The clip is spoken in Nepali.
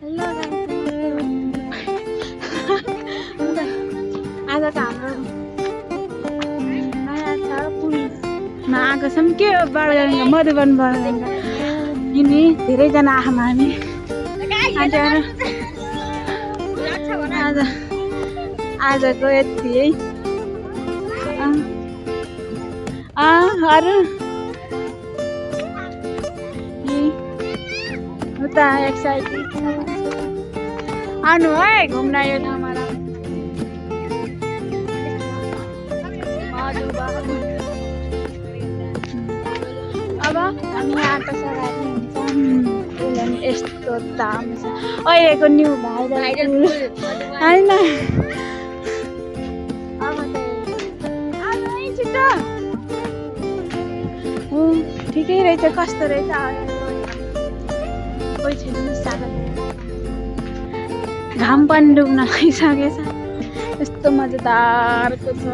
हेलो आज त हाम्रो नयाँ छ पुलमा आएको छौँ के हो बडगङ्गा मधुवन बडगङ्गा यिनी धेरैजना आयौँ हामी आजको यति है अरू उता एक्साइटेड आउनु है घुम्न यो ठाउँमा अब हामी आँटा सरानी हुन्छौँ यस्तो दाम छ अहिलेको न्यू भाइरल होइन अब चाहिँ छिटो ठिकै रहेछ कस्तो रहेछ कोही छैन साह्रो घाम पनि डुब्न लागिसकेछ यस्तो मजादारको छ